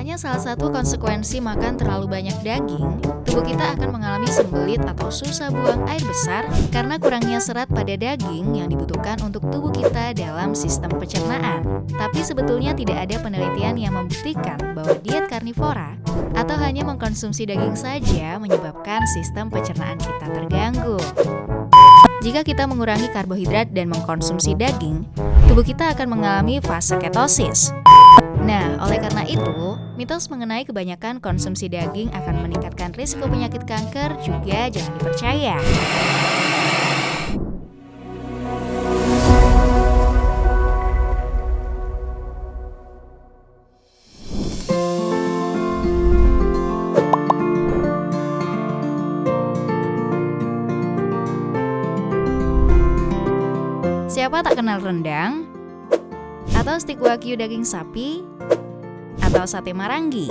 Katanya salah satu konsekuensi makan terlalu banyak daging, tubuh kita akan mengalami sembelit atau susah buang air besar karena kurangnya serat pada daging yang dibutuhkan untuk tubuh kita dalam sistem pencernaan. Tapi sebetulnya tidak ada penelitian yang membuktikan bahwa diet karnivora atau hanya mengkonsumsi daging saja menyebabkan sistem pencernaan kita terganggu. Jika kita mengurangi karbohidrat dan mengkonsumsi daging, tubuh kita akan mengalami fase ketosis. Nah, oleh karena itu, mitos mengenai kebanyakan konsumsi daging akan meningkatkan risiko penyakit kanker juga jangan dipercaya. Siapa tak kenal rendang? Atau stik wagyu daging sapi? Atau sate marangi?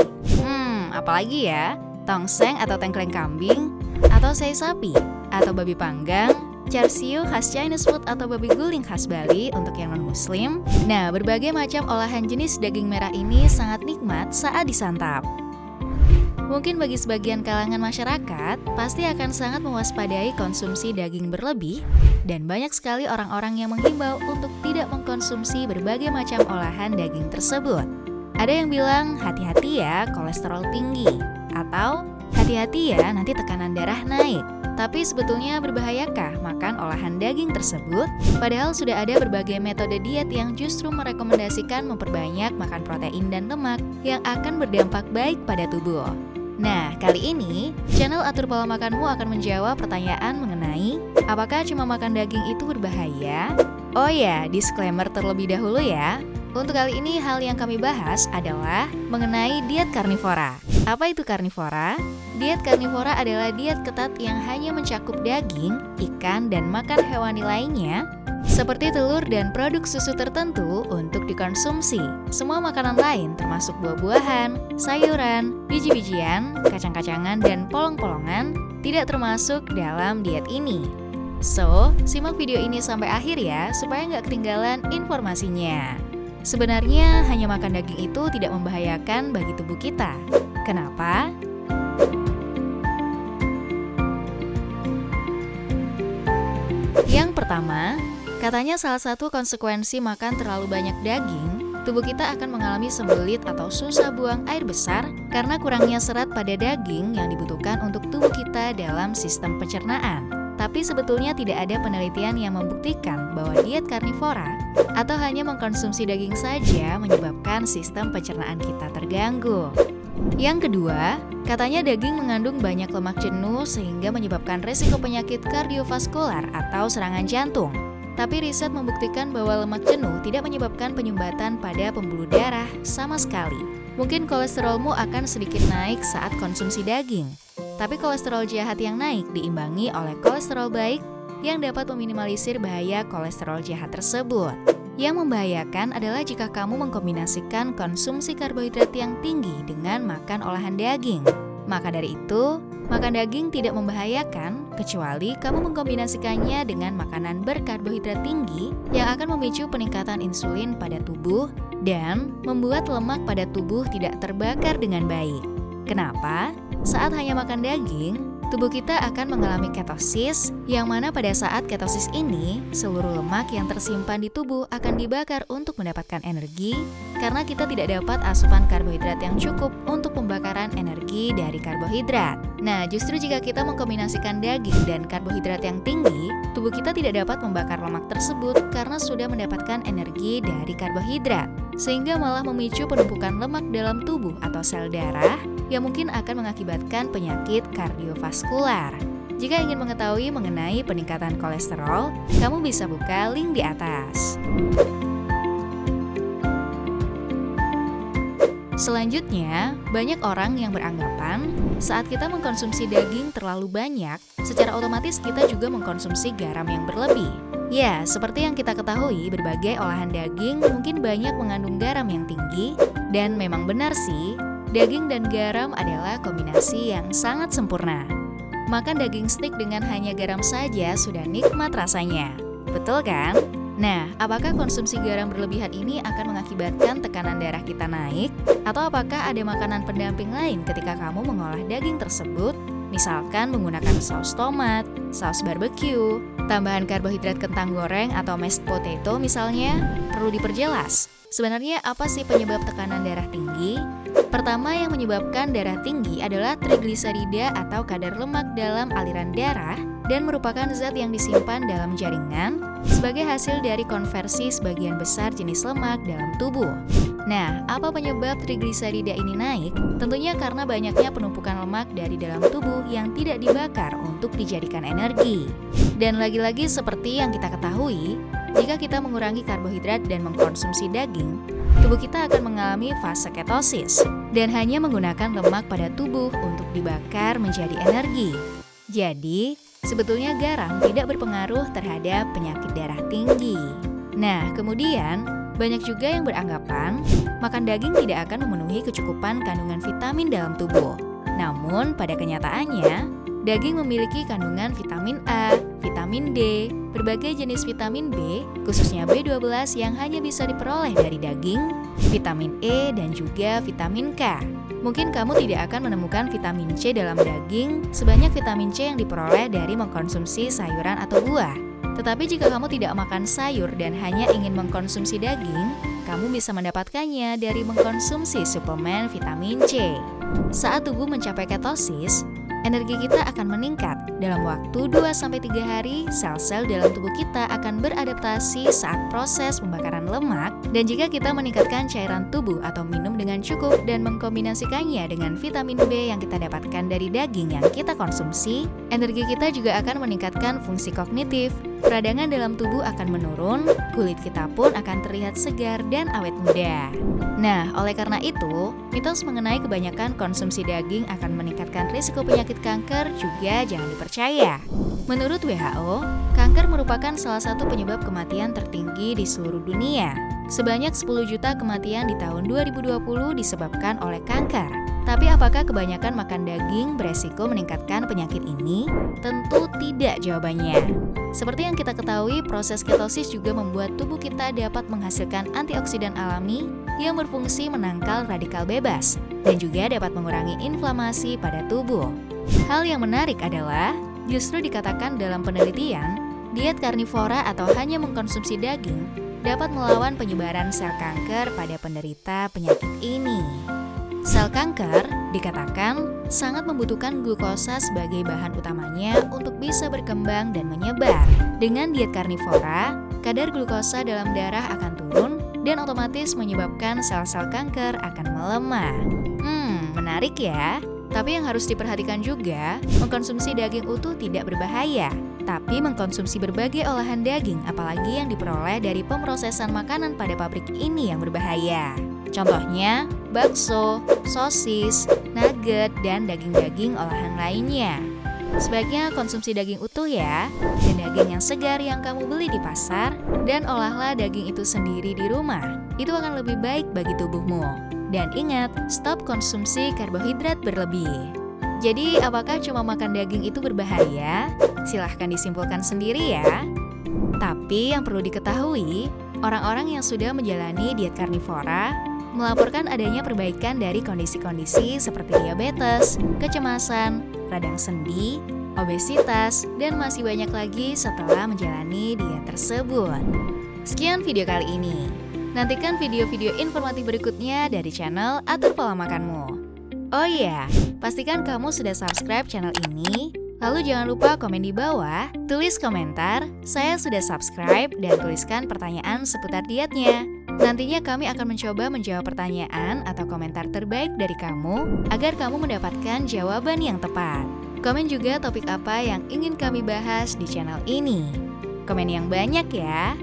Apalagi ya? Tongseng atau tengkleng kambing? Atau sei sapi? Atau babi panggang? Char siu khas Chinese food atau babi guling khas Bali untuk yang non-muslim? Nah, berbagai macam olahan jenis daging merah ini sangat nikmat saat disantap. Mungkin bagi sebagian kalangan masyarakat, pasti akan sangat mewaspadai konsumsi daging berlebih, dan banyak sekali orang-orang yang menghimbau untuk tidak mengkonsumsi berbagai macam olahan daging tersebut. Ada yang bilang, hati-hati ya kolesterol tinggi, atau hati-hati ya nanti tekanan darah naik. Tapi sebetulnya berbahayakah makan olahan daging tersebut? Padahal sudah ada berbagai metode diet yang justru merekomendasikan memperbanyak makan protein dan lemak yang akan berdampak baik pada tubuh. Nah, kali ini, channel Atur Pola Makanmu akan menjawab pertanyaan mengenai apakah cuma makan daging itu berbahaya? Oh ya, disclaimer terlebih dahulu ya. Untuk kali ini, hal yang kami bahas adalah mengenai diet karnivora. Apa itu karnivora? Diet karnivora adalah diet ketat yang hanya mencakup daging, ikan, dan makan hewani lainnya, seperti telur dan produk susu tertentu untuk dikonsumsi. Semua makanan lain termasuk buah-buahan, sayuran, biji-bijian, kacang-kacangan, dan polong-polongan tidak termasuk dalam diet ini. So, simak video ini sampai akhir ya supaya nggak ketinggalan informasinya. Sebenarnya hanya makan daging itu tidak membahayakan bagi tubuh kita. Kenapa? Yang pertama, katanya salah satu konsekuensi makan terlalu banyak daging, tubuh kita akan mengalami sembelit atau susah buang air besar karena kurangnya serat pada daging yang dibutuhkan untuk tubuh kita dalam sistem pencernaan. Tapi sebetulnya tidak ada penelitian yang membuktikan bahwa diet karnivora atau hanya mengkonsumsi daging saja menyebabkan sistem pencernaan kita terganggu. Yang kedua, katanya daging mengandung banyak lemak jenuh sehingga menyebabkan risiko penyakit kardiovaskular atau serangan jantung. Tapi riset membuktikan bahwa lemak jenuh tidak menyebabkan penyumbatan pada pembuluh darah sama sekali. Mungkin kolesterolmu akan sedikit naik saat konsumsi daging, tapi kolesterol jahat yang naik diimbangi oleh kolesterol baik yang dapat meminimalisir bahaya kolesterol jahat tersebut. Yang membahayakan adalah jika kamu mengkombinasikan konsumsi karbohidrat yang tinggi dengan makan olahan daging. Maka dari itu, makan daging tidak membahayakan kecuali kamu mengkombinasikannya dengan makanan berkarbohidrat tinggi yang akan memicu peningkatan insulin pada tubuh dan membuat lemak pada tubuh tidak terbakar dengan baik. Kenapa? Saat hanya makan daging, tubuh kita akan mengalami ketosis, yang mana pada saat ketosis ini, seluruh lemak yang tersimpan di tubuh akan dibakar untuk mendapatkan energi, karena kita tidak dapat asupan karbohidrat yang cukup untuk pembakaran energi dari karbohidrat. Nah, justru jika kita mengkombinasikan daging dan karbohidrat yang tinggi, tubuh kita tidak dapat membakar lemak tersebut karena sudah mendapatkan energi dari karbohidrat, sehingga malah memicu penumpukan lemak dalam tubuh atau sel darah yang mungkin akan mengakibatkan penyakit kardiovaskular. Jika ingin mengetahui mengenai peningkatan kolesterol, kamu bisa buka link di atas. Selanjutnya, banyak orang yang beranggapan saat kita mengkonsumsi daging terlalu banyak, secara otomatis kita juga mengkonsumsi garam yang berlebih. Ya, seperti yang kita ketahui, berbagai olahan daging mungkin banyak mengandung garam yang tinggi, dan memang benar sih, daging dan garam adalah kombinasi yang sangat sempurna. Makan daging stik dengan hanya garam saja sudah nikmat rasanya. Betul kan? Nah, apakah konsumsi garam berlebihan ini akan mengakibatkan tekanan darah kita naik? Atau apakah ada makanan pendamping lain ketika kamu mengolah daging tersebut? Misalkan menggunakan saus tomat, saus barbecue, tambahan karbohidrat kentang goreng atau mashed potato misalnya, perlu diperjelas. Sebenarnya apa sih penyebab tekanan darah tinggi? Pertama yang menyebabkan darah tinggi adalah trigliserida atau kadar lemak dalam aliran darah dan merupakan zat yang disimpan dalam jaringan sebagai hasil dari konversi sebagian besar jenis lemak dalam tubuh. Nah, apa penyebab trigliserida ini naik? Tentunya karena banyaknya penumpukan lemak dari dalam tubuh yang tidak dibakar untuk dijadikan energi. Dan lagi-lagi seperti yang kita ketahui, jika kita mengurangi karbohidrat dan mengkonsumsi daging, tubuh kita akan mengalami fase ketosis dan hanya menggunakan lemak pada tubuh untuk dibakar menjadi energi. Jadi, sebetulnya garam tidak berpengaruh terhadap penyakit darah tinggi. Nah, kemudian banyak juga yang beranggapan makan daging tidak akan memenuhi kecukupan kandungan vitamin dalam tubuh. Namun, pada kenyataannya, daging memiliki kandungan vitamin A, vitamin D, berbagai jenis vitamin B, khususnya B12 yang hanya bisa diperoleh dari daging, vitamin E, dan juga vitamin K. Mungkin kamu tidak akan menemukan vitamin C dalam daging sebanyak vitamin C yang diperoleh dari mengkonsumsi sayuran atau buah. Tetapi jika kamu tidak makan sayur dan hanya ingin mengkonsumsi daging, kamu bisa mendapatkannya dari mengkonsumsi suplemen vitamin C. Saat tubuh mencapai ketosis, energi kita akan meningkat. Dalam waktu 2-3 hari, sel-sel dalam tubuh kita akan beradaptasi saat proses pembakaran lemak. Dan jika kita meningkatkan cairan tubuh atau minum dengan cukup dan mengkombinasikannya dengan vitamin B yang kita dapatkan dari daging yang kita konsumsi, energi kita juga akan meningkatkan fungsi kognitif. Peradangan dalam tubuh akan menurun, kulit kita pun akan terlihat segar dan awet muda. Nah, oleh karena itu, mitos mengenai kebanyakan konsumsi daging akan meningkatkan risiko penyakit kanker juga jangan dipercaya. Menurut WHO, kanker merupakan salah satu penyebab kematian tertinggi di seluruh dunia. Sebanyak 10 juta kematian di tahun 2020 disebabkan oleh kanker. Tapi apakah kebanyakan makan daging beresiko meningkatkan penyakit ini? Tentu tidak jawabannya. Seperti yang kita ketahui, proses ketosis juga membuat tubuh kita dapat menghasilkan antioksidan alami yang berfungsi menangkal radikal bebas dan juga dapat mengurangi inflamasi pada tubuh. Hal yang menarik adalah, justru dikatakan dalam penelitian, diet karnivora atau hanya mengkonsumsi daging dapat melawan penyebaran sel kanker pada penderita penyakit ini. Sel kanker dikatakan sangat membutuhkan glukosa sebagai bahan utamanya untuk bisa berkembang dan menyebar. Dengan diet karnivora, kadar glukosa dalam darah akan turun dan otomatis menyebabkan sel-sel kanker akan melemah. Menarik ya. Tapi yang harus diperhatikan juga, mengkonsumsi daging utuh tidak berbahaya. Tapi mengkonsumsi berbagai olahan daging, apalagi yang diperoleh dari pemrosesan makanan pada pabrik ini yang berbahaya. Contohnya, bakso, sosis, nugget, dan daging-daging olahan lainnya. Sebaiknya konsumsi daging utuh ya, dan daging yang segar yang kamu beli di pasar, dan olahlah daging itu sendiri di rumah. Itu akan lebih baik bagi tubuhmu. Dan ingat, stop konsumsi karbohidrat berlebih. Jadi, apakah cuma makan daging itu berbahaya? Silahkan disimpulkan sendiri ya. Tapi yang perlu diketahui, orang-orang yang sudah menjalani diet karnivora melaporkan adanya perbaikan dari kondisi-kondisi seperti diabetes, kecemasan, radang sendi, obesitas, dan masih banyak lagi setelah menjalani diet tersebut. Sekian video kali ini. Nantikan video-video informatif berikutnya dari channel Atur Pola Makanmu. Oh iya, pastikan kamu sudah subscribe channel ini. Lalu jangan lupa komen di bawah, tulis komentar, saya sudah subscribe, dan tuliskan pertanyaan seputar dietnya. Nantinya kami akan mencoba menjawab pertanyaan atau komentar terbaik dari kamu agar kamu mendapatkan jawaban yang tepat. Komen juga topik apa yang ingin kami bahas di channel ini. Komen yang banyak ya.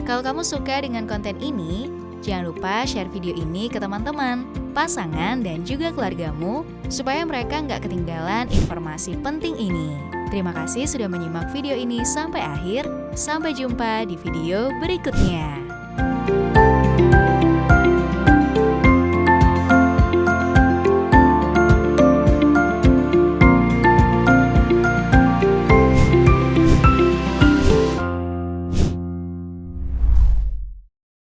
Kalau kamu suka dengan konten ini, jangan lupa share video ini ke teman-teman, pasangan, dan juga keluargamu supaya mereka nggak ketinggalan informasi penting ini. Terima kasih sudah menyimak video ini sampai akhir. Sampai jumpa di video berikutnya.